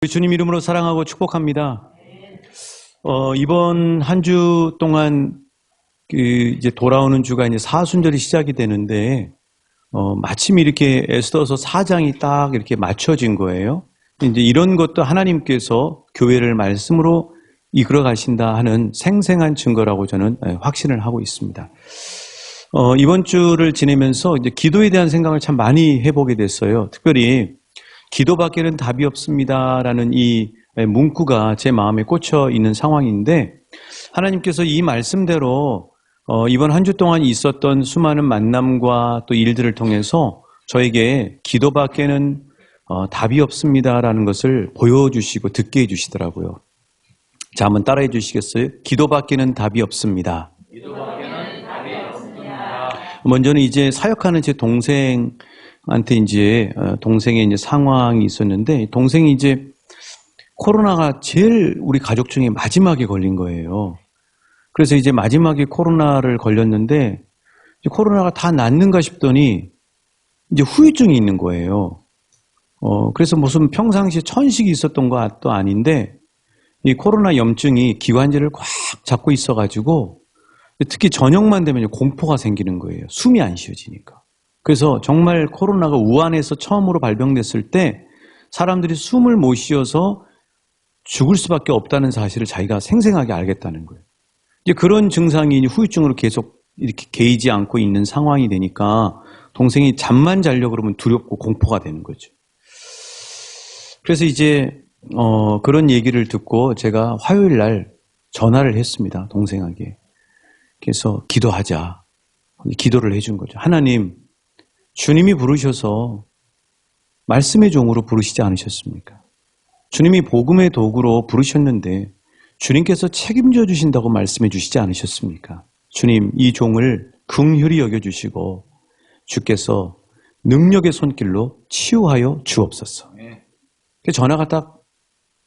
주님 이름으로 사랑하고 축복합니다. 이번 한 주 동안 이제 돌아오는 주가 이제 사순절이 시작이 되는데 마침 이렇게 에스더서 4장이 딱 이렇게 맞춰진 거예요. 이제 이런 것도 하나님께서 교회를 말씀으로 이끌어 가신다 하는 생생한 증거라고 저는 확신을 하고 있습니다. 이번 주를 지내면서 이제 기도에 대한 생각을 참 많이 해보게 됐어요. 특별히 기도밖에는 답이 없습니다라는 이 문구가 제 마음에 꽂혀 있는 상황인데, 하나님께서 이 말씀대로 이번 한 주 동안 있었던 수많은 만남과 또 일들을 통해서 저에게 기도밖에는 답이 없습니다라는 것을 보여주시고 듣게 해주시더라고요. 자, 한번 따라해 주시겠어요? 기도밖에는 답이 없습니다. 기도밖에는 답이 없습니다. 먼저는 이제 사역하는 제 동생한테 이제 동생의 이제 상황이 있었는데, 동생이 이제 코로나가 제일 우리 가족 중에 마지막에 걸린 거예요. 그래서 이제 마지막에 코로나를 걸렸는데, 코로나가 다 낫는가 싶더니 이제 후유증이 있는 거예요. 그래서 무슨 평상시에 천식이 있었던 것도 아닌데, 이 코로나 염증이 기관지를 꽉 잡고 있어가지고 특히 저녁만 되면 공포가 생기는 거예요. 숨이 안 쉬어지니까. 그래서 정말 코로나가 우한에서 처음으로 발병됐을 때 사람들이 숨을 못 쉬어서 죽을 수밖에 없다는 사실을 자기가 생생하게 알겠다는 거예요. 이제 그런 증상이 후유증으로 계속 이렇게 개이지 않고 있는 상황이 되니까 동생이 잠만 자려고 그러면 두렵고 공포가 되는 거죠. 그래서 이제 그런 얘기를 듣고 제가 화요일 날 전화를 했습니다. 동생에게. 그래서 기도하자. 기도를 해준 거죠. 하나님, 주님이 부르셔서 말씀의 종으로 부르시지 않으셨습니까? 주님이 복음의 도구로 부르셨는데 주님께서 책임져 주신다고 말씀해 주시지 않으셨습니까? 주님, 이 종을 긍휼히 여겨주시고 주께서 능력의 손길로 치유하여 주옵소서.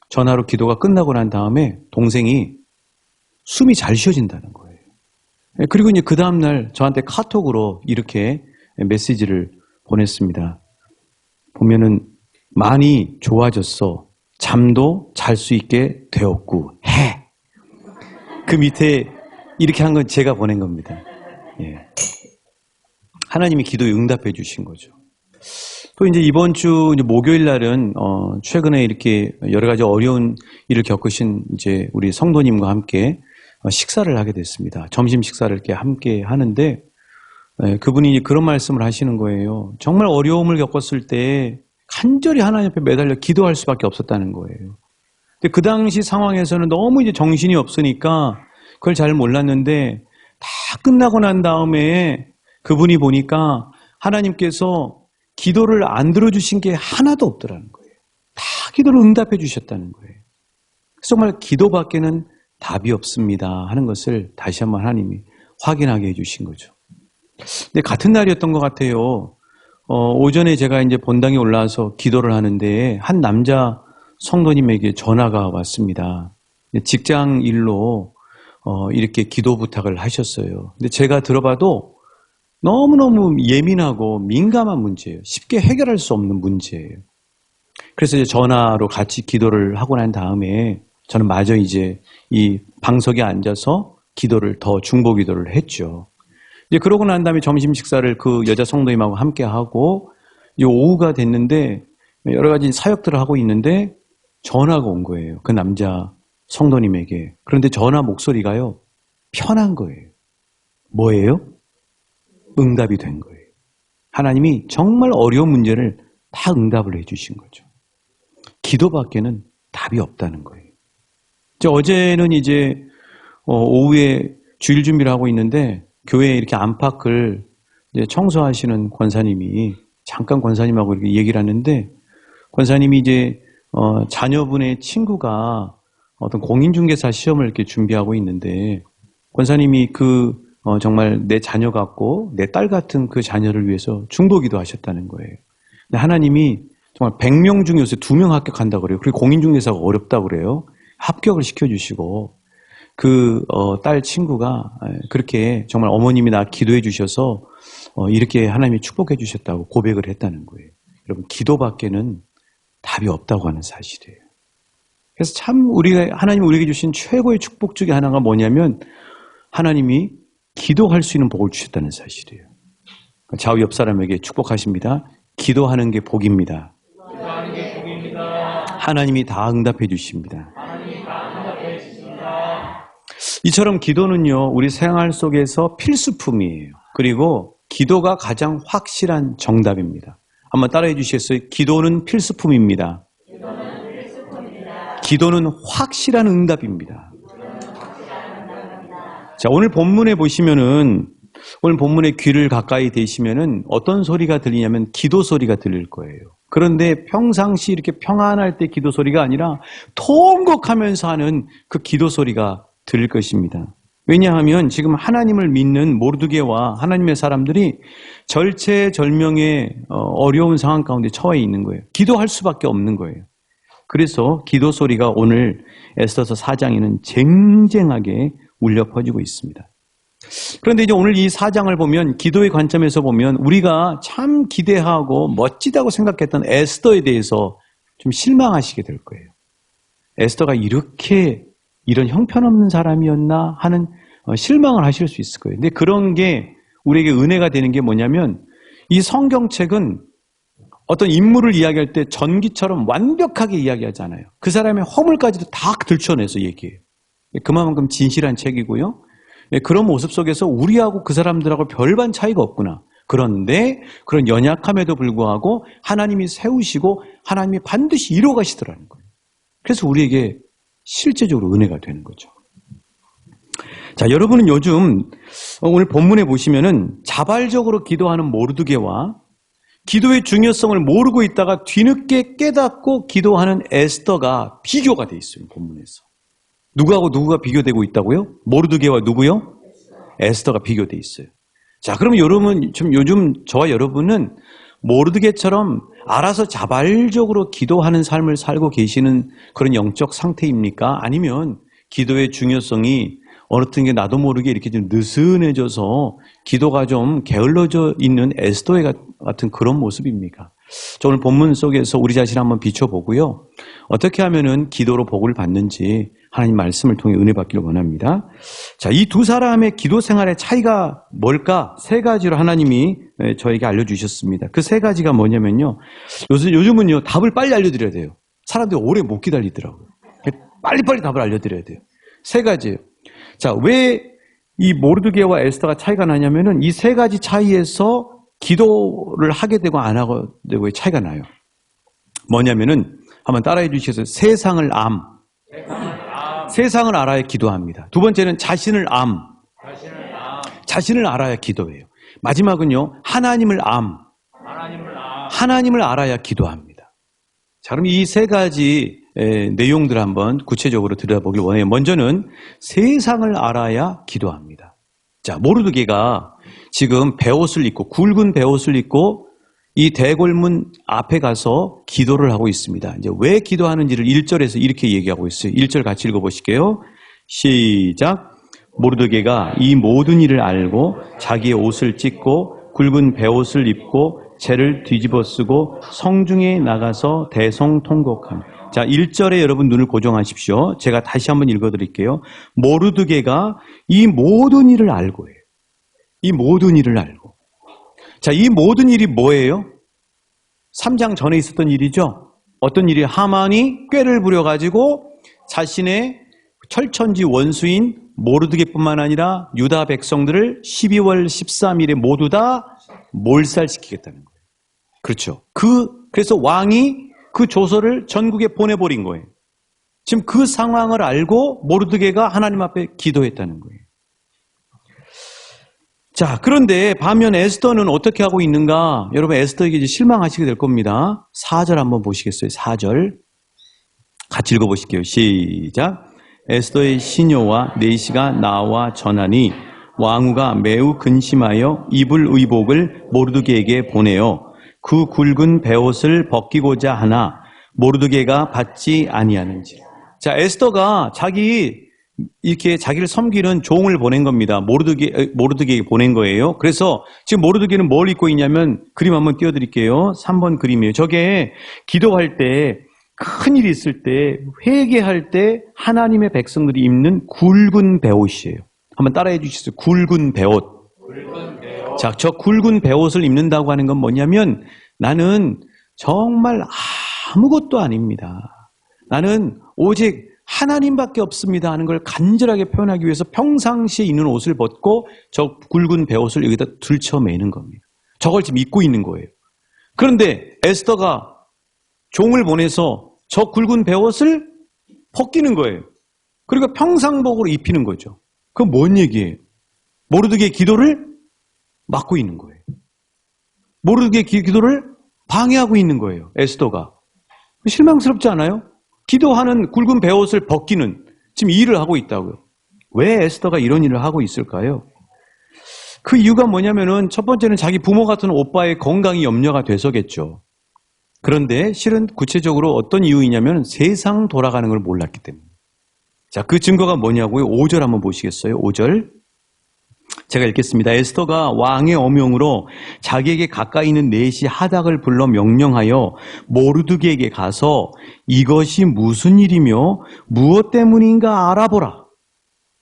전화로 기도가 끝나고 난 다음에 동생이 숨이 잘 쉬어진다는 거예요. 그리고 이제 그 다음날 저한테 카톡으로 이렇게 메시지를 보냈습니다. 보면은 많이 좋아졌어. 잠도 잘 수 있게 되었고 해. 그 밑에 이렇게 한 건 제가 보낸 겁니다. 예. 하나님이 기도에 응답해 주신 거죠. 또 이제 이번 주 이제 목요일 날은 최근에 이렇게 여러 가지 어려운 일을 겪으신 이제 우리 성도님과 함께 식사를 하게 됐습니다. 점심 식사를 이렇게 함께 하는데 그분이 그런 말씀을 하시는 거예요. 정말 어려움을 겪었을 때 간절히 하나님 앞에 매달려 기도할 수밖에 없었다는 거예요. 근데 그 당시 상황에서는 너무 이제 정신이 없으니까 그걸 잘 몰랐는데 다 끝나고 난 다음에 그분이 보니까 하나님께서 기도를 안 들어주신 게 하나도 없더라는 거예요. 다 기도를 응답해 주셨다는 거예요. 정말 기도밖에는 답이 없습니다 하는 것을 다시 한번 하나님이 확인하게 해주신 거죠. 근데 같은 날이었던 것 같아요. 오전에 제가 이제 본당에 올라와서 기도를 하는데 한 남자 성도님에게 전화가 왔습니다. 직장 일로 이렇게 기도 부탁을 하셨어요. 근데 제가 들어봐도 너무너무 예민하고 민감한 문제예요. 쉽게 해결할 수 없는 문제예요. 그래서 이제 전화로 같이 기도를 하고 난 다음에 저는 마저 이제 이 방석에 앉아서 기도를 더 중보 기도를 했죠. 이제 그러고 난 다음에 점심 식사를 그 여자 성도님하고 함께 하고 이 오후가 됐는데 여러 가지 사역들을 하고 있는데 전화가 온 거예요. 그 남자 성도님에게. 그런데 전화 목소리가요, 편한 거예요. 뭐예요? 응답이 된 거예요. 하나님이 정말 어려운 문제를 다 응답을 해주신 거죠. 기도밖에는 답이 없다는 거예요. 어제는 이제 오후에 주일 준비를 하고 있는데 교회에 이렇게 안팎을 이제 청소하시는 권사님이 잠깐 권사님하고 이렇게 얘기를 하는데 권사님이 이제 자녀분의 친구가 어떤 공인중개사 시험을 이렇게 준비하고 있는데 권사님이 정말 내 자녀 같고 내 딸 같은 그 자녀를 위해서 중보기도 하셨다는 거예요. 근데 하나님이 정말 100명 중에 요새 2명 합격한다고 그래요. 그리고 공인중개사가 어렵다고 그래요. 합격을 시켜주시고 딸 친구가 그렇게 정말 어머님이 나 기도해 주셔서 이렇게 하나님이 축복해 주셨다고 고백을 했다는 거예요. 여러분, 기도밖에는 답이 없다고 하는 사실이에요. 그래서 참 하나님이 우리에게 주신 최고의 축복 중에 하나가 뭐냐면 하나님이 기도할 수 있는 복을 주셨다는 사실이에요. 좌우 옆 사람에게 축복하십니다. 기도하는 게 복입니다. 기도하는 게 복입니다. 하나님이 다 응답해 주십니다. 하나님이 다 응답해 주십니다. 이처럼 기도는요, 우리 생활 속에서 필수품이에요. 그리고 기도가 가장 확실한 정답입니다. 한번 따라해 주시겠어요? 기도는 필수품입니다. 기도는 확실한 응답입니다. 자, 오늘 본문에 보시면은, 오늘 본문에 귀를 가까이 대시면은 어떤 소리가 들리냐면 기도 소리가 들릴 거예요. 그런데 평상시 이렇게 평안할 때 기도 소리가 아니라 통곡하면서 하는 그 기도 소리가 들릴 것입니다. 왜냐하면 지금 하나님을 믿는 모르드게와 하나님의 사람들이 절체절명의 어려운 상황 가운데 처해 있는 거예요. 기도할 수밖에 없는 거예요. 그래서 기도 소리가 오늘 에스더서 4장에는 쟁쟁하게 울려 퍼지고 있습니다. 그런데 이제 오늘 이 4장을 보면 기도의 관점에서 보면 우리가 참 기대하고 멋지다고 생각했던 에스더에 대해서 좀 실망하시게 될 거예요. 에스더가 이런 형편없는 사람이었나 하는 실망을 하실 수 있을 거예요. 근데 그런 게 우리에게 은혜가 되는 게 뭐냐면 이 성경책은 어떤 인물을 이야기할 때 전기처럼 완벽하게 이야기하잖아요. 그 사람의 허물까지도 다 들춰내서 얘기해요. 그만큼 진실한 책이고요. 그런 모습 속에서 우리하고 그 사람들하고 별반 차이가 없구나. 그런데 그런 연약함에도 불구하고 하나님이 세우시고 하나님이 반드시 이루어 가시더라는 거예요. 그래서 우리에게 실제적으로 은혜가 되는 거죠. 자, 여러분은 요즘 오늘 본문에 보시면은 자발적으로 기도하는 모르드게와 기도의 중요성을 모르고 있다가 뒤늦게 깨닫고 기도하는 에스더가 비교가 돼 있어요. 본문에서. 누구하고 누구가 비교되고 있다고요? 모르드게와 누구요? 에스더가 비교돼 있어요. 자, 그럼 여러분, 요즘 저와 여러분은 모르드게처럼 알아서 자발적으로 기도하는 삶을 살고 계시는 그런 영적 상태입니까? 아니면 기도의 중요성이 어느 게 나도 모르게 이렇게 좀 느슨해져서 기도가 좀 게을러져 있는 에스더의 같은 그런 모습입니까? 저 오늘 본문 속에서 우리 자신을 한번 비춰보고요. 어떻게 하면은 기도로 복을 받는지 하나님 말씀을 통해 은혜 받기를 원합니다. 자, 이 두 사람의 기도 생활의 차이가 뭘까? 세 가지로 하나님이 저에게 알려주셨습니다. 그 세 가지가 뭐냐면요. 요즘은요, 답을 빨리 알려드려야 돼요. 사람들이 오래 못 기다리더라고요. 빨리빨리 답을 알려드려야 돼요. 세 가지예요. 자, 왜 이 모르드게와 에스더가 차이가 나냐면은 이 세 가지 차이에서 기도를 하게 되고 안 하게 되고의 차이가 나요. 뭐냐면은 한번 따라해 주시겠어요? 세상을 세상을 알아야 기도합니다. 두 번째는 자신을 알아야 기도해요. 마지막은요, 하나님을 알아야 기도합니다. 자, 그럼 이 세 가지 내용들을 한번 구체적으로 들여다보길 원해요. 먼저는 세상을 알아야 기도합니다. 자, 모르드게가 지금 베옷을 입고, 굵은 베옷을 입고 이 대궐문 앞에 가서 기도를 하고 있습니다. 이제 왜 기도하는지를 1절에서 이렇게 얘기하고 있어요. 1절 같이 읽어보실게요. 시작. 모르드게가 이 모든 일을 알고 자기의 옷을 찢고 굵은 베옷을 입고 재를 뒤집어 쓰고 성중에 나가서 대성통곡합니다. 자, 1절에 여러분 눈을 고정하십시오. 제가 다시 한번 읽어드릴게요. 모르드게가 이 모든 일을 알고 해요. 이 모든 일을 알고. 자, 이 모든 일이 뭐예요? 3장 전에 있었던 일이죠. 어떤 일이 하만이 꾀를 부려가지고 자신의 철천지 원수인 모르드게뿐만 아니라 유다 백성들을 12월 13일에 모두 다 몰살시키겠다는 거예요. 그렇죠. 그래서 왕이 그 조서를 전국에 보내버린 거예요. 지금 그 상황을 알고 모르드게가 하나님 앞에 기도했다는 거예요. 자, 그런데 반면 에스더는 어떻게 하고 있는가? 여러분, 에스더에게 이제 실망하시게 될 겁니다. 4절 한번 보시겠어요? 4절. 같이 읽어보실게요. 시작. 에스더의 시녀와 네시가 나와 전하니 왕후가 매우 근심하여 입을 의복을 모르드게에게 보내어 그 굵은 베옷을 벗기고자 하나 모르드게가 받지 아니하는지. 자, 에스더가 이렇게 자기를 섬기는 종을 보낸 겁니다. 모르드게에게 보낸 거예요. 그래서 지금 모르드게는 뭘 입고 있냐면 그림 한번 띄워드릴게요. 3번 그림이에요. 저게 기도할 때 큰일이 있을 때, 회개할 때 하나님의 백성들이 입는 굵은 베옷이에요. 한번 따라해 주시죠. 굵은 베옷. 굵은 배옷. 자, 저 굵은 베옷을 입는다고 하는 건 뭐냐면 나는 정말 아무것도 아닙니다. 나는 오직 하나님밖에 없습니다 하는 걸 간절하게 표현하기 위해서 평상시에 입는 옷을 벗고 저 굵은 베옷을 여기다 들쳐매는 겁니다. 저걸 지금 입고 있는 거예요. 그런데 에스더가 종을 보내서 저 굵은 베옷을 벗기는 거예요. 그리고 평상복으로 입히는 거죠. 그건 뭔 얘기예요? 모르드게의 기도를 막고 있는 거예요. 모르드게의 기도를 방해하고 있는 거예요. 에스더가. 실망스럽지 않아요? 기도하는 굵은 베옷을 벗기는 지금 이 일을 하고 있다고요. 왜 에스더가 이런 일을 하고 있을까요? 그 이유가 뭐냐면은 첫 번째는 자기 부모 같은 오빠의 건강이 염려가 돼서겠죠. 그런데 실은 구체적으로 어떤 이유이냐면 세상 돌아가는 걸 몰랐기 때문에. 자, 그 증거가 뭐냐고요? 5절 한번 보시겠어요? 5절. 제가 읽겠습니다. 에스더가 왕의 어명으로 자기에게 가까이 있는 내시 하닥을 불러 명령하여 모르드게에게 가서 이것이 무슨 일이며 무엇 때문인가 알아보라.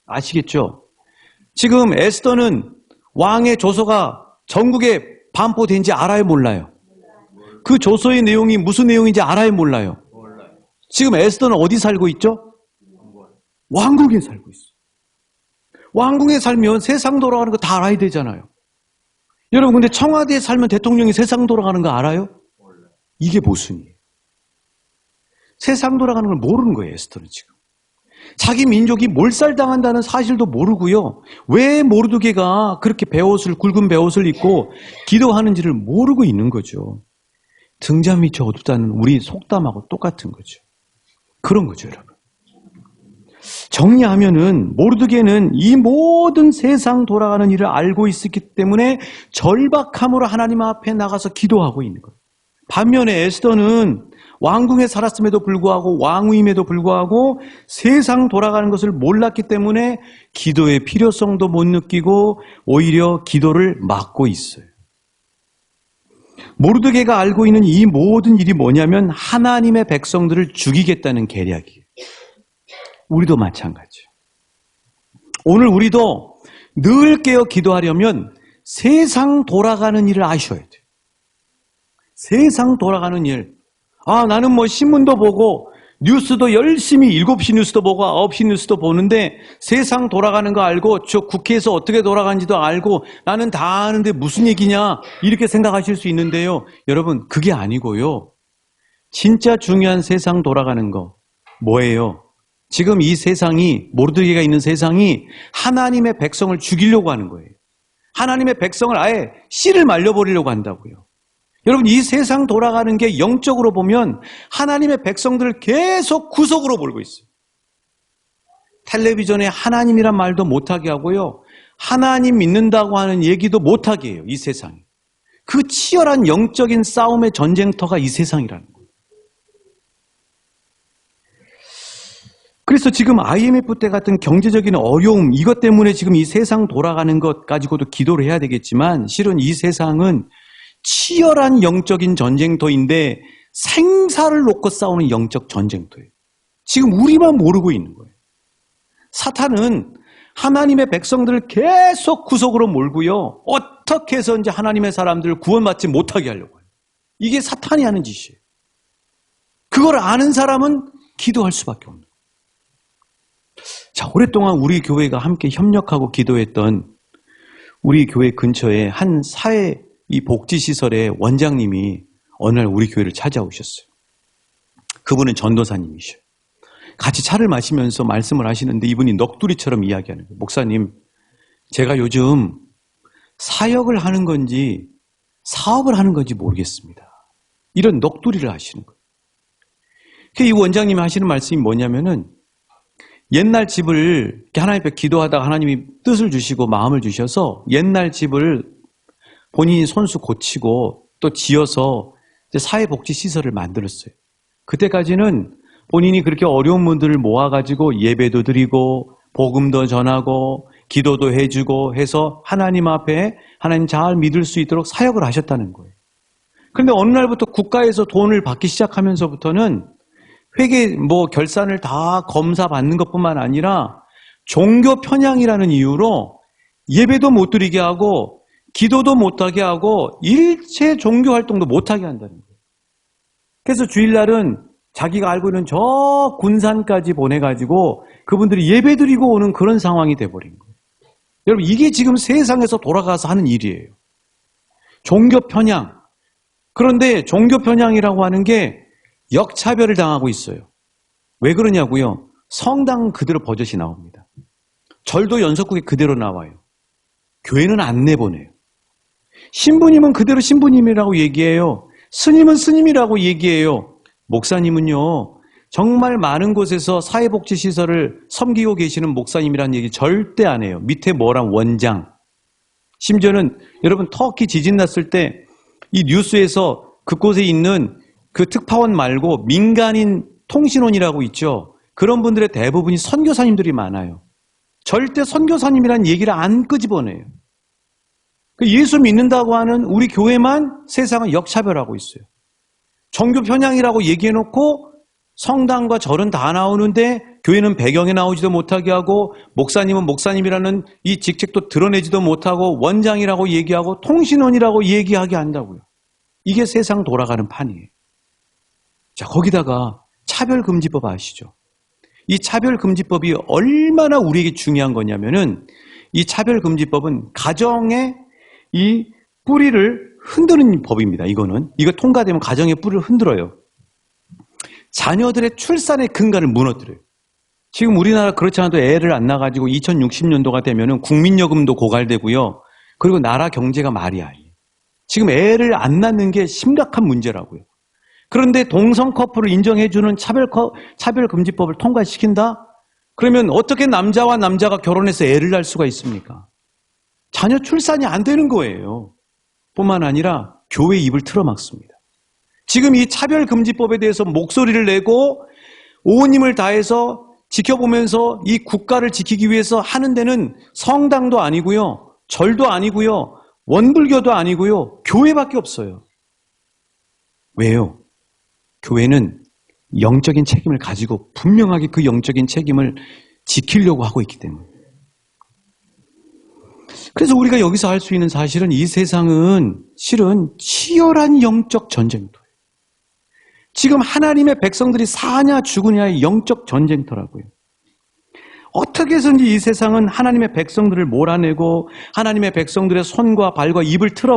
아시겠죠? 지금 에스더는 왕의 조서가 전국에 반포된지 알아요, 몰라요? 그 조서의 내용이 무슨 내용인지 알아요, 몰라요? 지금 에스더는 어디 살고 있죠? 왕궁에 살고 있어요. 왕궁에 살면 세상 돌아가는 거 다 알아야 되잖아요. 여러분, 근데 청와대에 살면 대통령이 세상 돌아가는 거 알아요? 이게 모순이에요. 세상 돌아가는 걸 모르는 거예요, 에스더는 지금. 자기 민족이 몰살당한다는 사실도 모르고요. 왜 모르드게가 그렇게 굵은 베옷을 입고 기도하는지를 모르고 있는 거죠. 등잔 밑이 어둡다는 우리 속담하고 똑같은 거죠. 그런 거죠, 여러분. 정리하면은 모르드게는 이 모든 세상 돌아가는 일을 알고 있었기 때문에 절박함으로 하나님 앞에 나가서 기도하고 있는 거예요. 반면에 에스더는 왕궁에 살았음에도 불구하고 왕후임에도 불구하고 세상 돌아가는 것을 몰랐기 때문에 기도의 필요성도 못 느끼고 오히려 기도를 막고 있어요. 모르드게가 알고 있는 이 모든 일이 뭐냐면 하나님의 백성들을 죽이겠다는 계략이에요. 우리도 마찬가지예요. 오늘 우리도 늘 깨어 기도하려면 세상 돌아가는 일을 아셔야 돼요. 세상 돌아가는 일. 나는 신문도 보고 뉴스도 열심히 7시 뉴스도 보고 9시 뉴스도 보는데 세상 돌아가는 거 알고 저 국회에서 어떻게 돌아가는지도 알고 나는 다 아는데 무슨 얘기냐 이렇게 생각하실 수 있는데요. 여러분, 그게 아니고요. 진짜 중요한 세상 돌아가는 거 뭐예요? 지금 이 세상이, 모르드게가 있는 세상이 하나님의 백성을 죽이려고 하는 거예요. 하나님의 백성을 아예 씨를 말려버리려고 한다고요. 여러분, 이 세상 돌아가는 게 영적으로 보면 하나님의 백성들을 계속 구석으로 몰고 있어요. 텔레비전에 하나님이란 말도 못하게 하고요. 하나님 믿는다고 하는 얘기도 못하게 해요. 이 세상이. 그 치열한 영적인 싸움의 전쟁터가 이 세상이라는 거예요. 그래서 지금 IMF 때 같은 경제적인 어려움, 이것 때문에 지금 이 세상 돌아가는 것 가지고도 기도를 해야 되겠지만 실은 이 세상은 치열한 영적인 전쟁터인데 생사를 놓고 싸우는 영적 전쟁터예요. 지금 우리만 모르고 있는 거예요. 사탄은 하나님의 백성들을 계속 구석으로 몰고요. 어떻게 해서 이제 하나님의 사람들을 구원받지 못하게 하려고 해요. 이게 사탄이 하는 짓이에요. 그걸 아는 사람은 기도할 수밖에 없는 거예요. 자, 오랫동안 우리 교회가 함께 협력하고 기도했던 우리 교회 근처에 한 사회 이 복지시설의 원장님이 어느 날 우리 교회를 찾아오셨어요. 그분은 전도사님이셔요. 같이 차를 마시면서 말씀을 하시는데 이분이 넋두리처럼 이야기하는 거예요. 목사님, 제가 요즘 사역을 하는 건지 사업을 하는 건지 모르겠습니다. 이런 넋두리를 하시는 거예요. 이 원장님이 하시는 말씀이 뭐냐면은 옛날 집을 하나님 앞에 기도하다가 하나님이 뜻을 주시고 마음을 주셔서 옛날 집을 본인이 손수 고치고 또 지어서 사회복지시설을 만들었어요. 그때까지는 본인이 그렇게 어려운 분들을 모아가지고 예배도 드리고 복음도 전하고 기도도 해주고 해서 하나님 앞에 하나님 잘 믿을 수 있도록 사역을 하셨다는 거예요. 그런데 어느 날부터 국가에서 돈을 받기 시작하면서부터는 회계 결산을 다 검사 받는 것뿐만 아니라 종교 편향이라는 이유로 예배도 못 드리게 하고 기도도 못하게 하고 일체 종교 활동도 못하게 한다는 거예요. 그래서 주일날은 자기가 알고 있는 저 군산까지 보내가지고 그분들이 예배 드리고 오는 그런 상황이 돼버린 거예요. 여러분, 이게 지금 세상에서 돌아가서 하는 일이에요. 종교 편향. 그런데 종교 편향이라고 하는 게 역차별을 당하고 있어요. 왜 그러냐고요? 성당 그대로 버젓이 나옵니다. 절도 연속국에 그대로 나와요. 교회는 안 내보내요. 신부님은 그대로 신부님이라고 얘기해요. 스님은 스님이라고 얘기해요. 목사님은요, 정말 많은 곳에서 사회복지시설을 섬기고 계시는 목사님이라는 얘기 절대 안 해요. 밑에 뭐랑 원장. 심지어는 여러분 터키 지진 났을 때 이 뉴스에서 그곳에 있는 그 특파원 말고 민간인 통신원이라고 있죠. 그런 분들의 대부분이 선교사님들이 많아요. 절대 선교사님이라는 얘기를 안 끄집어내요. 예수 믿는다고 하는 우리 교회만 세상은 역차별하고 있어요. 종교 편향이라고 얘기해놓고 성당과 절은 다 나오는데 교회는 배경에 나오지도 못하게 하고 목사님은 목사님이라는 이 직책도 드러내지도 못하고 원장이라고 얘기하고 통신원이라고 얘기하게 한다고요. 이게 세상 돌아가는 판이에요. 자, 거기다가 차별금지법 아시죠? 이 차별금지법이 얼마나 우리에게 중요한 거냐면은 이 차별금지법은 가정의 이 뿌리를 흔드는 법입니다. 이거 통과되면 가정의 뿌리를 흔들어요. 자녀들의 출산의 근간을 무너뜨려요. 지금 우리나라 그렇지 않아도 애를 안 낳아가지고 2060년도가 되면은 국민연금도 고갈되고요. 그리고 나라 경제가 말이 아니에요. 지금 애를 안 낳는 게 심각한 문제라고요. 그런데 동성 커플을 인정해주는 차별금지법을 통과시킨다? 그러면 어떻게 남자와 남자가 결혼해서 애를 낳을 수가 있습니까? 자녀 출산이 안 되는 거예요. 뿐만 아니라 교회 입을 틀어막습니다. 지금 이 차별금지법에 대해서 목소리를 내고 온 힘을 다해서 지켜보면서 이 국가를 지키기 위해서 하는 데는 성당도 아니고요, 절도 아니고요, 원불교도 아니고요, 교회밖에 없어요. 왜요? 교회는 영적인 책임을 가지고 분명하게 그 영적인 책임을 지키려고 하고 있기 때문에. 그래서 우리가 여기서 알 수 있는 사실은 이 세상은 실은 치열한 영적 전쟁터예요. 지금 하나님의 백성들이 사냐 죽으냐의 영적 전쟁터라고요. 어떻게 해서든지 이 세상은 하나님의 백성들을 몰아내고 하나님의 백성들의 손과 발과 입을 틀어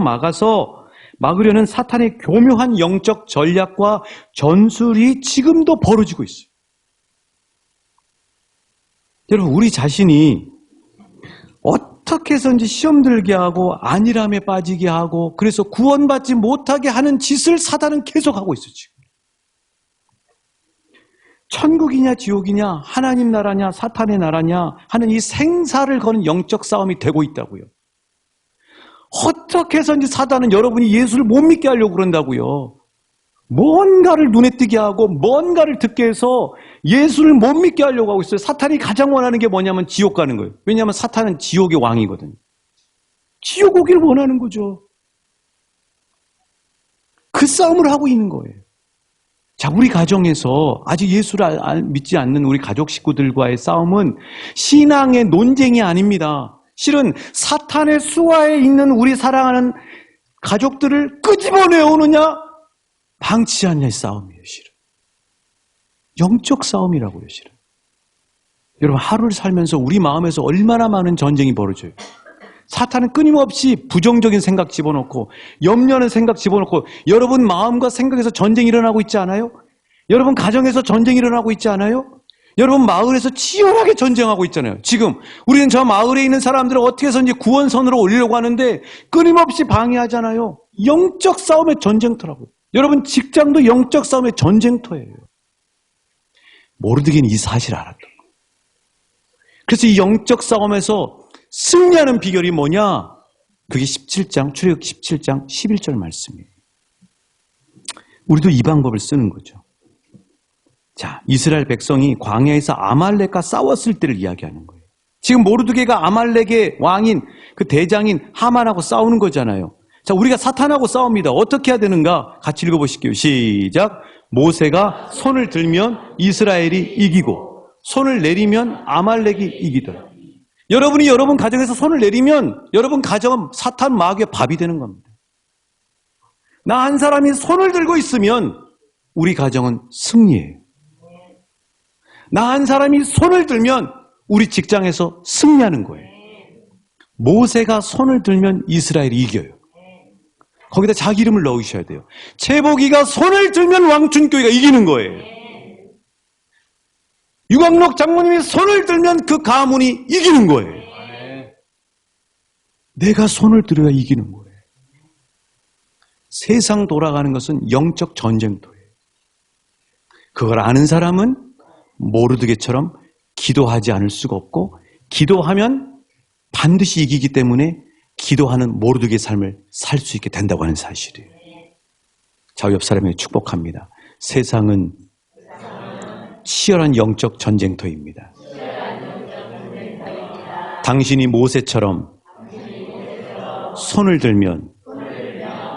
막으려는 사탄의 교묘한 영적 전략과 전술이 지금도 벌어지고 있어요. 여러분, 우리 자신이 어떻게 해서든지 시험 들게 하고 안일함에 빠지게 하고 그래서 구원받지 못하게 하는 짓을 사단은 계속하고 있어요. 지금. 천국이냐 지옥이냐 하나님 나라냐 사탄의 나라냐 하는 이 생사를 거는 영적 싸움이 되고 있다고요. 어떻게 해서든지 사단은 여러분이 예수를 못 믿게 하려고 그런다고요. 뭔가를 눈에 띄게 하고 뭔가를 듣게 해서 예수를 못 믿게 하려고 하고 있어요. 사탄이 가장 원하는 게 뭐냐면 지옥 가는 거예요. 왜냐하면 사탄은 지옥의 왕이거든요. 지옥 오기를 원하는 거죠. 그 싸움을 하고 있는 거예요. 자, 우리 가정에서 아직 예수를 믿지 않는 우리 가족 식구들과의 싸움은 신앙의 논쟁이 아닙니다. 실은 사탄의 수하에 있는 우리 사랑하는 가족들을 끄집어내오느냐 방치하느냐의 싸움이에요. 실은 영적 싸움이라고요. 실은 여러분, 하루를 살면서 우리 마음에서 얼마나 많은 전쟁이 벌어져요. 사탄은 끊임없이 부정적인 생각 집어넣고 염려하는 생각 집어넣고 여러분 마음과 생각에서 전쟁이 일어나고 있지 않아요? 여러분 가정에서 전쟁이 일어나고 있지 않아요? 여러분 마을에서 치열하게 전쟁하고 있잖아요. 지금 우리는 저 마을에 있는 사람들을 어떻게 해서든지 구원선으로 올리려고 하는데 끊임없이 방해하잖아요. 영적 싸움의 전쟁터라고요. 여러분 직장도 영적 싸움의 전쟁터예요. 모르드게는 이 사실을 알았던 거예요. 그래서 이 영적 싸움에서 승리하는 비결이 뭐냐? 그게 17장, 출애굽 17장 11절 말씀이에요. 우리도 이 방법을 쓰는 거죠. 자, 이스라엘 백성이 광야에서 아말렉과 싸웠을 때를 이야기하는 거예요. 지금 모르드게가 아말렉의 왕인 그 대장인 하만하고 싸우는 거잖아요. 자, 우리가 사탄하고 싸웁니다. 어떻게 해야 되는가? 같이 읽어보실게요. 시작. 모세가 손을 들면 이스라엘이 이기고 손을 내리면 아말렉이 이기더라. 여러분이 여러분 가정에서 손을 내리면 여러분 가정은 사탄 마귀의 밥이 되는 겁니다. 나 한 사람이 손을 들고 있으면 우리 가정은 승리예요. 나 한 사람이 손을 들면 우리 직장에서 승리하는 거예요. 모세가 손을 들면 이스라엘이 이겨요. 거기다 자기 이름을 넣으셔야 돼요. 최복이가 손을 들면 왕춘교회가 이기는 거예요. 유광록 장모님이 손을 들면 그 가문이 이기는 거예요. 내가 손을 들어야 이기는 거예요. 세상 돌아가는 것은 영적 전쟁터예요. 그걸 아는 사람은 모르드게처럼 기도하지 않을 수가 없고 기도하면 반드시 이기기 때문에 기도하는 모르드게의 삶을 살 수 있게 된다고 하는 사실이에요. 자, 옆 사람에게 축복합니다. 세상은 치열한 영적 전쟁터입니다. 당신이 모세처럼 손을 들면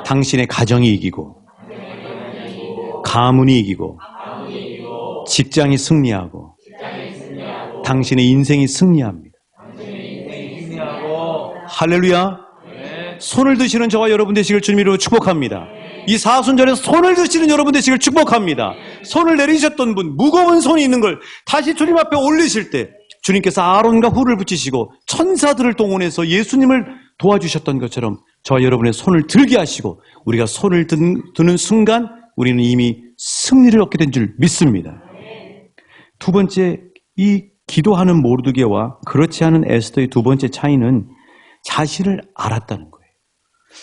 당신의 가정이 이기고 가문이 이기고 직장이 승리하고 당신의 인생이 승리합니다. 할렐루야. 손을 드시는 저와 여러분 되시길 주님으로 축복합니다. 이 사순절에 손을 드시는 여러분 되시길 축복합니다. 손을 내리셨던 분, 무거운 손이 있는 걸 다시 주님 앞에 올리실 때 주님께서 아론과 훌을 붙이시고 천사들을 동원해서 예수님을 도와주셨던 것처럼 저와 여러분의 손을 들게 하시고 우리가 손을 드는 순간 우리는 이미 승리를 얻게 된 줄 믿습니다. 두 번째, 이 기도하는 모르드게와 그렇지 않은 에스더의 두 번째 차이는 자신을 알았다는 거예요.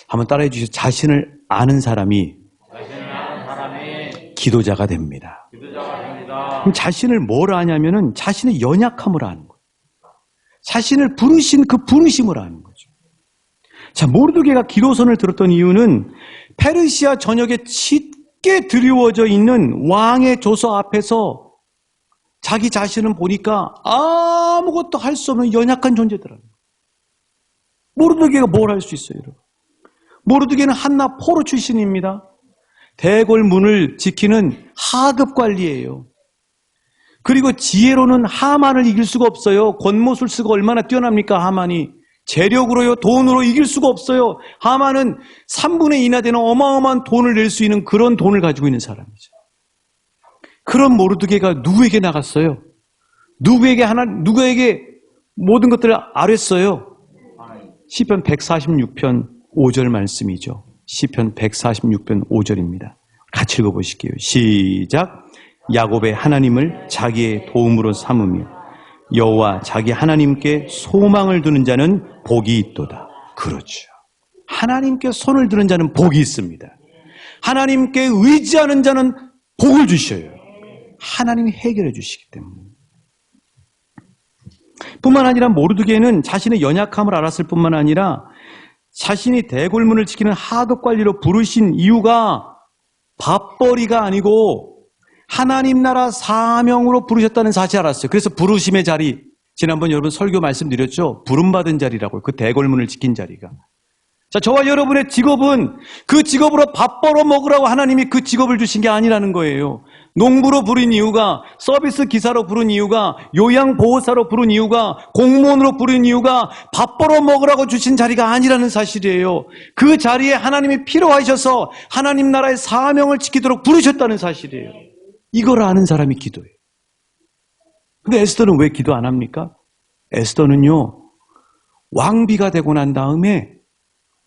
한번 따라해 주시죠. 자신을 아는 사람이 기도자가 됩니다. 그럼 자신을 뭘 아냐면은 자신의 연약함을 아는 거예요. 자신을 부르신 그 부르심을 아는 거죠. 자, 모르드게가 기도선을 들었던 이유는 페르시아 전역에 짙게 드리워져 있는 왕의 조서 앞에서 자기 자신을 보니까 아무것도 할 수 없는 연약한 존재더라고요. 모르드게가 뭘 할 수 있어요, 여러분? 모르드게는 한나 포로 출신입니다. 대궐문을 지키는 하급 관리예요. 그리고 지혜로는 하만을 이길 수가 없어요. 권모술수가 얼마나 뛰어납니까, 하만이. 재력으로요, 돈으로 이길 수가 없어요. 하만은 3분의 2나 되는 어마어마한 돈을 낼 수 있는 그런 돈을 가지고 있는 사람이죠. 그런 모르드게가 누구에게 나갔어요? 누구에게 모든 것들을 아뢰었어요? 시편 146편 5절 말씀이죠. 시편 146편 5절입니다. 같이 읽어보실게요. 시작. 야곱의 하나님을 자기의 도움으로 삼으며 여호와 자기 하나님께 소망을 두는 자는 복이 있도다. 그렇죠. 하나님께 손을 드는 자는 복이 있습니다. 하나님께 의지하는 자는 복을 주셔요. 하나님이 해결해 주시기 때문에. 뿐만 아니라 모르드게는 자신의 연약함을 알았을 뿐만 아니라 자신이 대궐문을 지키는 하급 관리로 부르신 이유가 밥벌이가 아니고 하나님 나라 사명으로 부르셨다는 사실을 알았어요. 그래서 부르심의 자리, 지난번 여러분 설교 말씀드렸죠. 부름받은 자리라고요. 그 대궐문을 지킨 자리가. 자, 저와 여러분의 직업은 그 직업으로 밥 벌어 먹으라고 하나님이 그 직업을 주신 게 아니라는 거예요. 농부로 부른 이유가, 서비스 기사로 부른 이유가, 요양보호사로 부른 이유가, 공무원으로 부른 이유가 밥 벌어 먹으라고 주신 자리가 아니라는 사실이에요. 그 자리에 하나님이 필요하셔서 하나님 나라의 사명을 지키도록 부르셨다는 사실이에요. 이걸 아는 사람이 기도해요. 근데 에스더는 왜 기도 안 합니까? 에스더는요, 왕비가 되고 난 다음에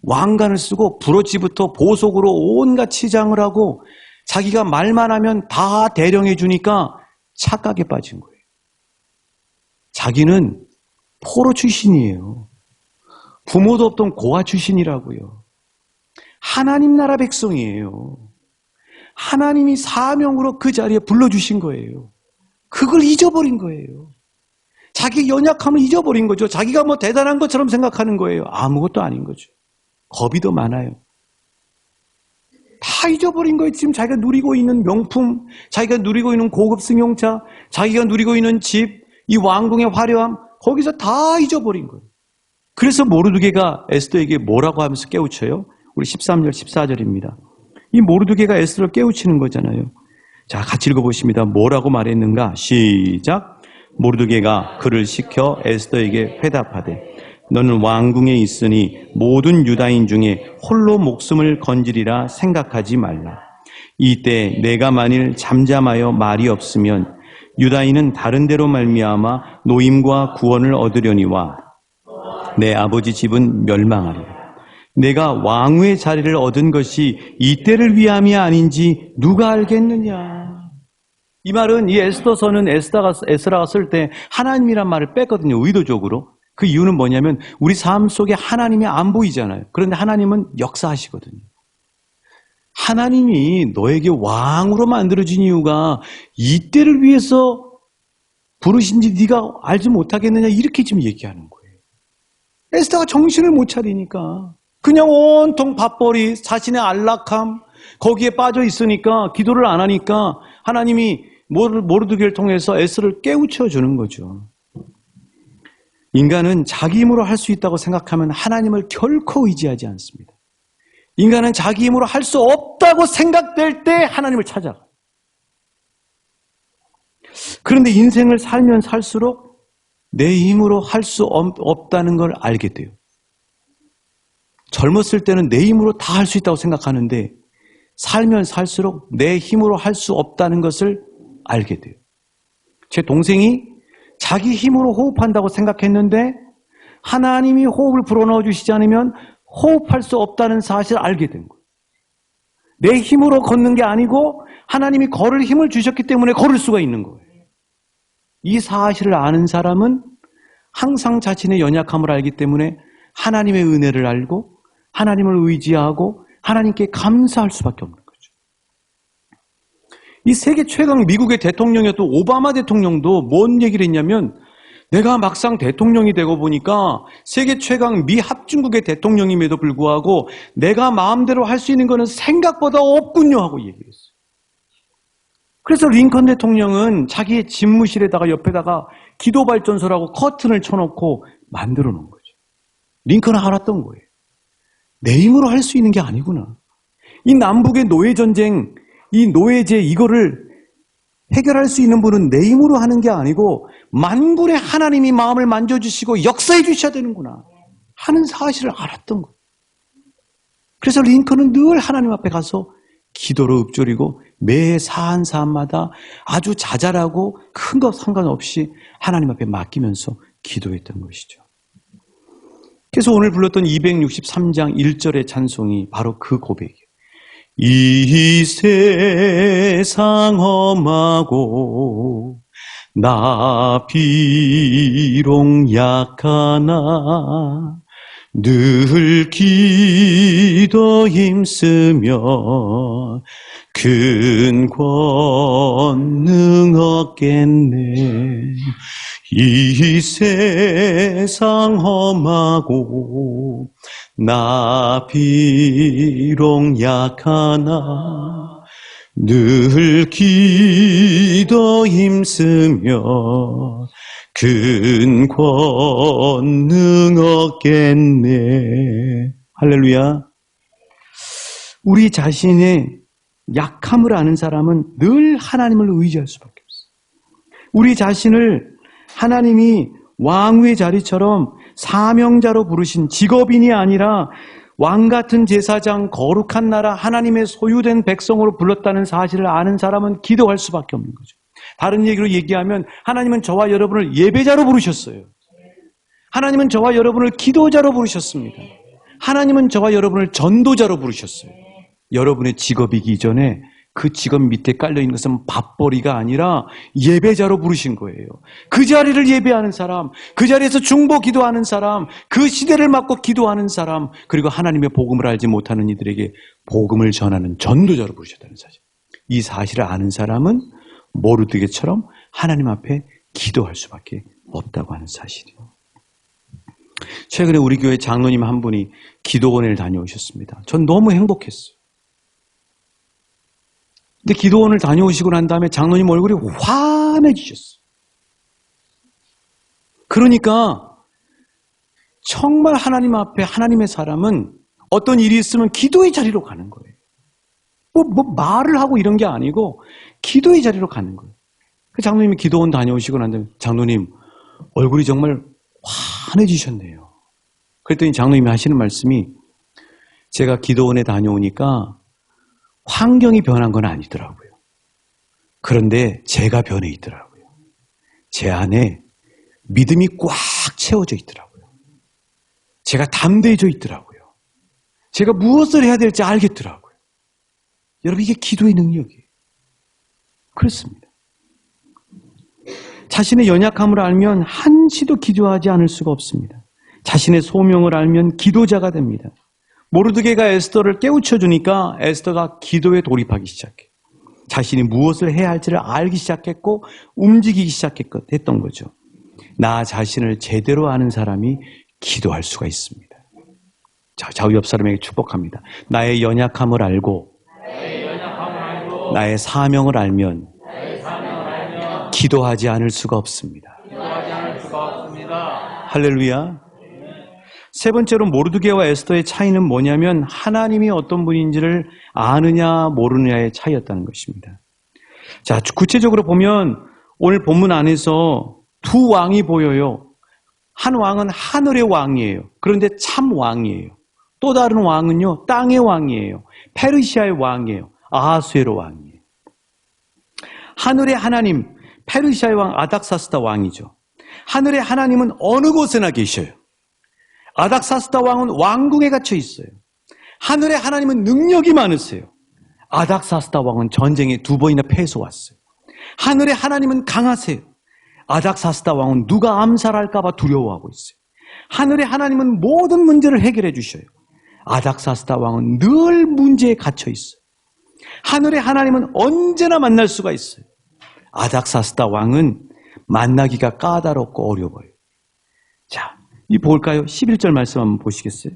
왕관을 쓰고 브로치부터 보석으로 온갖 치장을 하고 자기가 말만 하면 다 대령해 주니까 착각에 빠진 거예요. 자기는 포로 출신이에요. 부모도 없던 고아 출신이라고요. 하나님 나라 백성이에요. 하나님이 사명으로 그 자리에 불러주신 거예요. 그걸 잊어버린 거예요. 자기 연약함을 잊어버린 거죠. 자기가 뭐 대단한 것처럼 생각하는 거예요. 아무것도 아닌 거죠. 겁이 더 많아요. 다 잊어버린 거예요. 지금 자기가 누리고 있는 명품, 자기가 누리고 있는 고급 승용차, 자기가 누리고 있는 집, 이 왕궁의 화려함, 거기서 다 잊어버린 거예요. 그래서 모르드게가 에스더에게 뭐라고 하면서 깨우쳐요? 우리 13절, 14절입니다. 이 모르드게가 에스더를 깨우치는 거잖아요. 자, 같이 읽어보십니다. 뭐라고 말했는가? 시작. 모르드게가 그를 시켜 에스더에게 회답하되 너는 왕궁에 있으니 모든 유다인 중에 홀로 목숨을 건지리라 생각하지 말라. 이때 내가 만일 잠잠하여 말이 없으면 유다인은 다른 데로 말미암아 노임과 구원을 얻으려니와 내 아버지 집은 멸망하리라. 내가 왕후의 자리를 얻은 것이 이때를 위함이 아닌지 누가 알겠느냐. 이 말은 이 에스더서는 에스라가 쓸 때 하나님이란 말을 뺐거든요. 의도적으로. 그 이유는 뭐냐면 우리 삶 속에 하나님이 안 보이잖아요. 그런데 하나님은 역사하시거든요. 하나님이 너에게 왕으로 만들어진 이유가 이때를 위해서 부르신지 네가 알지 못하겠느냐 이렇게 지금 얘기하는 거예요. 에스더가 정신을 못 차리니까 그냥 온통 밥벌이, 자신의 안락함 거기에 빠져 있으니까 기도를 안 하니까 하나님이 모르드게를 통해서 에스더를 깨우쳐 주는 거죠. 인간은 자기 힘으로 할 수 있다고 생각하면 하나님을 결코 의지하지 않습니다. 인간은 자기 힘으로 할 수 없다고 생각될 때 하나님을 찾아가요. 그런데 인생을 살면 살수록 내 힘으로 할 수 없다는 걸 알게 돼요. 젊었을 때는 내 힘으로 다 할 수 있다고 생각하는데 살면 살수록 내 힘으로 할 수 없다는 것을 알게 돼요. 제 동생이 자기 힘으로 호흡한다고 생각했는데 하나님이 호흡을 불어넣어 주시지 않으면 호흡할 수 없다는 사실을 알게 된 거예요. 내 힘으로 걷는 게 아니고 하나님이 걸을 힘을 주셨기 때문에 걸을 수가 있는 거예요. 이 사실을 아는 사람은 항상 자신의 연약함을 알기 때문에 하나님의 은혜를 알고 하나님을 의지하고 하나님께 감사할 수밖에 없는 거죠. 이 세계 최강 미국의 대통령이었던 오바마 대통령도 뭔 얘기를 했냐면 내가 막상 대통령이 되고 보니까 세계 최강 미 합중국의 대통령임에도 불구하고 내가 마음대로 할 수 있는 거는 생각보다 없군요 하고 얘기했어요. 그래서 링컨 대통령은 자기의 집무실에다가 옆에다가 기도 발전소라고 커튼을 쳐놓고 만들어 놓은 거죠. 링컨은 알았던 거예요. 내 힘으로 할 수 있는 게 아니구나. 이 남북의 노예전쟁, 이 노예제 이거를 해결할 수 있는 분은 내 힘으로 하는 게 아니고 만군의 하나님이 마음을 만져주시고 역사해 주셔야 되는구나 하는 사실을 알았던 거예요. 그래서 링컨은 늘 하나님 앞에 가서 기도로 읊조리고 매 사안 사안마다 아주 자잘하고 큰 것 상관없이 하나님 앞에 맡기면서 기도했던 것이죠. 그래서 오늘 불렀던 263장 1절의 찬송이 바로 그 고백이에요. 이 세상 험하고 나 비록 약하나 늘 기도 힘쓰며 큰 권능 얻겠네. 이 세상 험하고 나 비록 약하나 늘 기도 힘쓰며 큰 권능 얻겠네. 할렐루야. 우리 자신의 약함을 아는 사람은 늘 하나님을 의지할 수밖에 없어요. 우리 자신을 하나님이 왕후의 자리처럼 사명자로 부르신 직업인이 아니라 왕같은 제사장, 거룩한 나라, 하나님의 소유된 백성으로 불렀다는 사실을 아는 사람은 기도할 수밖에 없는 거죠. 다른 얘기로 얘기하면 하나님은 저와 여러분을 예배자로 부르셨어요. 하나님은 저와 여러분을 기도자로 부르셨습니다. 하나님은 저와 여러분을 전도자로 부르셨어요. 여러분의 직업이기 이전에 그 직업 밑에 깔려있는 것은 밥벌이가 아니라 예배자로 부르신 거예요. 그 자리를 예배하는 사람, 그 자리에서 중보 기도하는 사람, 그 시대를 맡고 기도하는 사람, 그리고 하나님의 복음을 알지 못하는 이들에게 복음을 전하는 전도자로 부르셨다는 사실. 이 사실을 아는 사람은 모르드게처럼 하나님 앞에 기도할 수밖에 없다고 하는 사실이에요. 최근에 우리 교회 장로님 한 분이 기도원을 다녀오셨습니다. 전 너무 행복했어요. 근데 기도원을 다녀오시고 난 다음에 장로님 얼굴이 환해지셨어요. 그러니까 정말 하나님 앞에 하나님의 사람은 어떤 일이 있으면 기도의 자리로 가는 거예요. 말을 하고 이런 게 아니고 기도의 자리로 가는 거예요. 그 장로님이 기도원 다녀오시고 난 다음에 장로님 얼굴이 정말 환해지셨네요. 그랬더니 장로님이 하시는 말씀이 제가 기도원에 다녀오니까 환경이 변한 건 아니더라고요. 그런데 제가 변해 있더라고요. 제 안에 믿음이 꽉 채워져 있더라고요. 제가 담대해져 있더라고요. 제가 무엇을 해야 될지 알겠더라고요. 여러분 이게 기도의 능력이에요. 그렇습니다. 자신의 연약함을 알면 한시도 기도하지 않을 수가 없습니다. 자신의 소명을 알면 기도자가 됩니다. 모르드게가 에스더를 깨우쳐주니까 에스더가 기도에 돌입하기 시작해요. 자신이 무엇을 해야 할지를 알기 시작했고 움직이기 시작했던 거죠. 나 자신을 제대로 아는 사람이 기도할 수가 있습니다. 자, 좌우 옆 사람에게 축복합니다. 나의 연약함을 알고 나의 사명을 알면 기도하지 않을 수가 없습니다. 할렐루야. 세 번째로 모르드게와 에스더의 차이는 뭐냐면 하나님이 어떤 분인지를 아느냐 모르느냐의 차이였다는 것입니다. 자, 구체적으로 보면 오늘 본문 안에서 두 왕이 보여요. 한 왕은 하늘의 왕이에요. 그런데 참 왕이에요. 또 다른 왕은요, 땅의 왕이에요. 페르시아의 왕이에요. 아하수에로 왕이에요. 하늘의 하나님, 페르시아의 왕 아닥사스다 왕이죠. 하늘의 하나님은 어느 곳에나 계셔요. 아닥사스다 왕은 왕궁에 갇혀 있어요. 하늘의 하나님은 능력이 많으세요. 아닥사스다 왕은 전쟁에 2번이나 패해서 왔어요. 하늘의 하나님은 강하세요. 아닥사스다 왕은 누가 암살할까 봐 두려워하고 있어요. 하늘의 하나님은 모든 문제를 해결해 주셔요. 아닥사스다 왕은 늘 문제에 갇혀 있어요. 하늘의 하나님은 언제나 만날 수가 있어요. 아닥사스다 왕은 만나기가 까다롭고 어려워요. 자, 이 볼까요? 11절 말씀 한번 보시겠어요?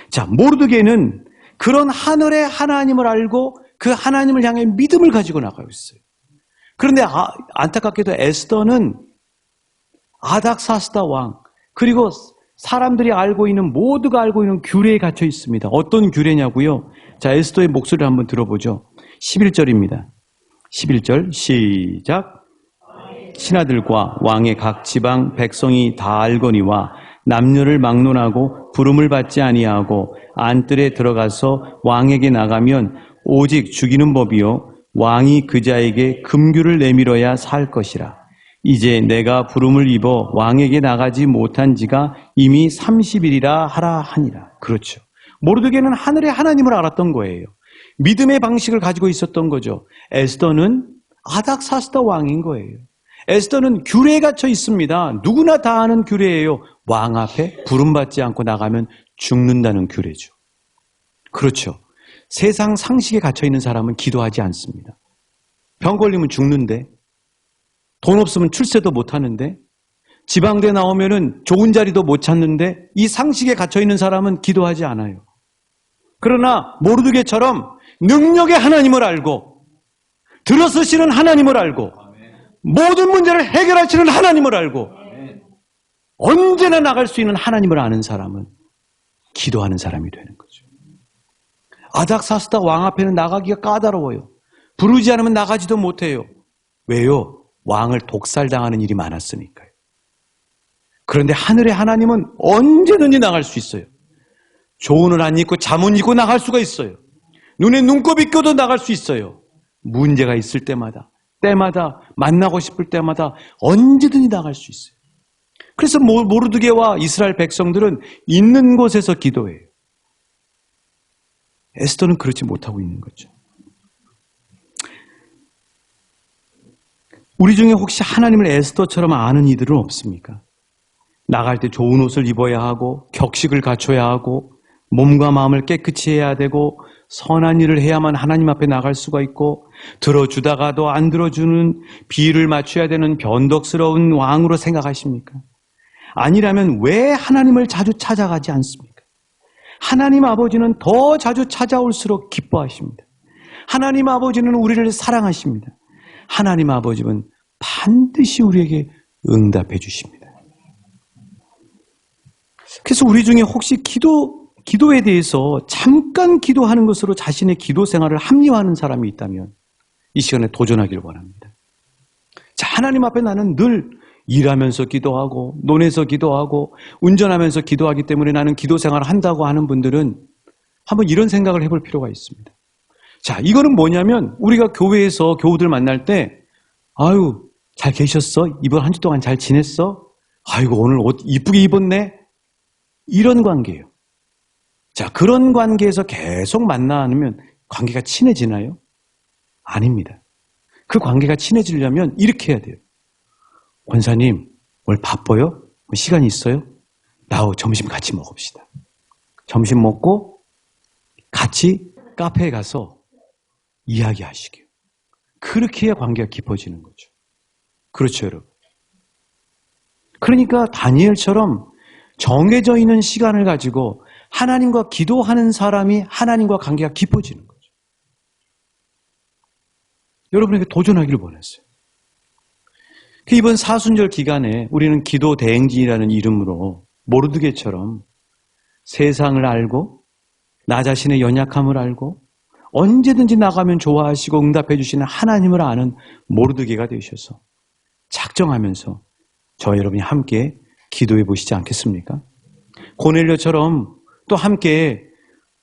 자, 모르드게는 그런 하늘의 하나님을 알고 그 하나님을 향해 믿음을 가지고 나가고 있어요. 그런데 안타깝게도 에스더는 아닥사스다 왕 그리고 사람들이 알고 있는 모두가 알고 있는 규례에 갇혀 있습니다. 어떤 규례냐고요? 자, 에스더의 목소리를 한번 들어보죠. 11절입니다. 11절 시작. 신하들과 왕의 각 지방 백성이 다 알거니와 남녀를 막론하고 부름을 받지 아니하고 안뜰에 들어가서 왕에게 나가면 오직 죽이는 법이요 왕이 그자에게 금규를 내밀어야 살 것이라. 이제 내가 부름을 입어 왕에게 나가지 못한 지가 이미 30일이라 하라 하니라. 그렇죠. 모르드게는 하늘의 하나님을 알았던 거예요. 믿음의 방식을 가지고 있었던 거죠. 에스더는 아닥사스다 왕인 거예요. 에스더는 규례에 갇혀 있습니다. 누구나 다 아는 규례예요. 왕 앞에 부름받지 않고 나가면 죽는다는 규례죠. 그렇죠. 세상 상식에 갇혀 있는 사람은 기도하지 않습니다. 병 걸리면 죽는데, 돈 없으면 출세도 못 하는데, 지방대 나오면은 좋은 자리도 못 찾는데, 이 상식에 갇혀 있는 사람은 기도하지 않아요. 그러나 모르드게처럼 능력의 하나님을 알고 들어서시는 하나님을 알고 모든 문제를 해결하시는 하나님을 알고 언제나 나갈 수 있는 하나님을 아는 사람은 기도하는 사람이 되는 거죠. 아닥사스다 왕 앞에는 나가기가 까다로워요. 부르지 않으면 나가지도 못해요. 왜요? 왕을 독살당하는 일이 많았으니까요. 그런데 하늘의 하나님은 언제든지 나갈 수 있어요. 좋은 옷 안 입고 잠옷 입고 나갈 수가 있어요. 눈에 눈곱이 껴도 나갈 수 있어요. 문제가 있을 때마다 만나고 싶을 때마다 언제든지 나갈 수 있어요. 그래서 모르드게와 이스라엘 백성들은 있는 곳에서 기도해요. 에스더는 그렇지 못하고 있는 거죠. 우리 중에 혹시 하나님을 에스더처럼 아는 이들은 없습니까? 나갈 때 좋은 옷을 입어야 하고 격식을 갖춰야 하고 몸과 마음을 깨끗이 해야 되고 선한 일을 해야만 하나님 앞에 나갈 수가 있고 들어주다가도 안 들어주는 비율을 맞춰야 되는 변덕스러운 왕으로 생각하십니까? 아니라면 왜 하나님을 자주 찾아가지 않습니까? 하나님 아버지는 더 자주 찾아올수록 기뻐하십니다. 하나님 아버지는 우리를 사랑하십니다. 하나님 아버지는 반드시 우리에게 응답해 주십니다. 그래서 우리 중에 혹시 기도에 대해서 잠깐 기도하는 것으로 자신의 기도 생활을 합리화하는 사람이 있다면 이 시간에 도전하길 원합니다. 자, 하나님 앞에 나는 늘 일하면서 기도하고 논에서 기도하고 운전하면서 기도하기 때문에 나는 기도 생활을 한다고 하는 분들은 한번 이런 생각을 해볼 필요가 있습니다. 자, 이거는 뭐냐면 우리가 교회에서 교우들 만날 때 아유, 잘 계셨어? 이번 한 주 동안 잘 지냈어? 아이고, 오늘 옷 이쁘게 입었네? 이런 관계예요. 자, 그런 관계에서 계속 만나면 관계가 친해지나요? 아닙니다. 그 관계가 친해지려면 이렇게 해야 돼요. 권사님, 오늘 바빠요? 시간 있어요? 나하고 점심 같이 먹읍시다. 점심 먹고 같이 카페에 가서 이야기하시게요. 그렇게 해야 관계가 깊어지는 거죠. 그렇죠, 여러분. 그러니까 다니엘처럼 정해져 있는 시간을 가지고 하나님과 기도하는 사람이 하나님과 관계가 깊어지는 거죠. 여러분에게 도전하기를 원했어요. 이번 사순절 기간에 우리는 기도 대행진이라는 이름으로 모르드게처럼 세상을 알고 나 자신의 연약함을 알고 언제든지 나가면 좋아하시고 응답해 주시는 하나님을 아는 모르드게가 되셔서 작정하면서 저와 여러분이 함께 기도해 보시지 않겠습니까? 고넬료처럼 또 함께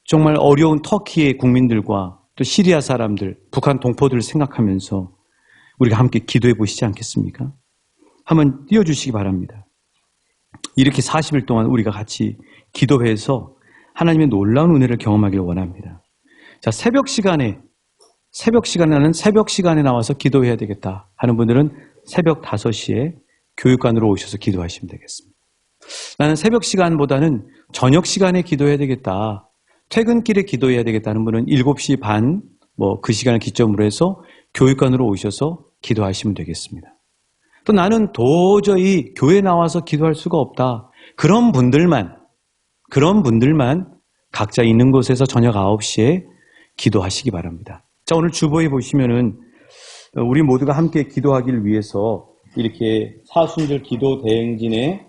정말 어려운 터키의 국민들과 또 시리아 사람들, 북한 동포들을 생각하면서 우리가 함께 기도해 보시지 않겠습니까? 한번 띄워주시기 바랍니다. 이렇게 40일 동안 우리가 같이 기도해서 하나님의 놀라운 은혜를 경험하기를 원합니다. 자, 새벽 시간에 나는 새벽 시간에 나와서 기도해야 되겠다 하는 분들은 새벽 5시에 교육관으로 오셔서 기도하시면 되겠습니다. 나는 새벽 시간보다는 저녁 시간에 기도해야 되겠다. 퇴근길에 기도해야 되겠다는 분은 7시 반, 그 시간을 기점으로 해서 교육관으로 오셔서 기도하시면 되겠습니다. 또 나는 도저히 교회 나와서 기도할 수가 없다. 그런 분들만 각자 있는 곳에서 저녁 9시에 기도하시기 바랍니다. 자, 오늘 주보에 보시면은 우리 모두가 함께 기도하기를 위해서 이렇게 사순절 기도 대행진의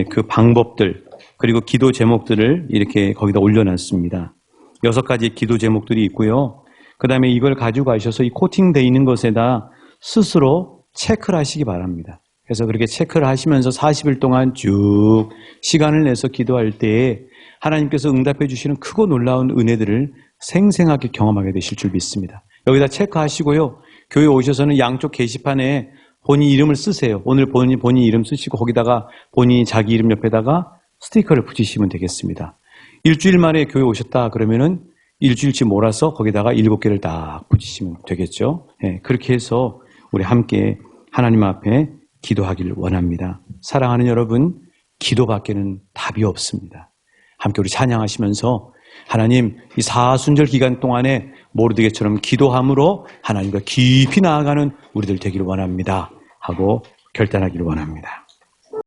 그 방법들 그리고 기도 제목들을 이렇게 거기다 올려놨습니다. 6가지 기도 제목들이 있고요. 그 다음에 이걸 가지고 가셔서 이 코팅되어 있는 것에다 스스로 체크를 하시기 바랍니다. 그래서 그렇게 체크를 하시면서 40일 동안 쭉 시간을 내서 기도할 때에 하나님께서 응답해 주시는 크고 놀라운 은혜들을 생생하게 경험하게 되실 줄 믿습니다. 여기다 체크하시고요. 교회 오셔서는 양쪽 게시판에 본인 이름을 쓰세요. 오늘 본인 이름 쓰시고 거기다가 본인이 자기 이름 옆에다가 스티커를 붙이시면 되겠습니다. 일주일 만에 교회 오셨다 그러면은 일주일치 몰아서 거기다가 7개를 딱 붙이시면 되겠죠. 네, 그렇게 해서 우리 함께 하나님 앞에 기도하기를 원합니다. 사랑하는 여러분, 기도밖에는 답이 없습니다. 함께 우리 찬양하시면서 하나님 이 사순절 기간 동안에 모르드게처럼 기도함으로 하나님과 깊이 나아가는 우리들 되기를 원합니다 하고 결단하기를 원합니다.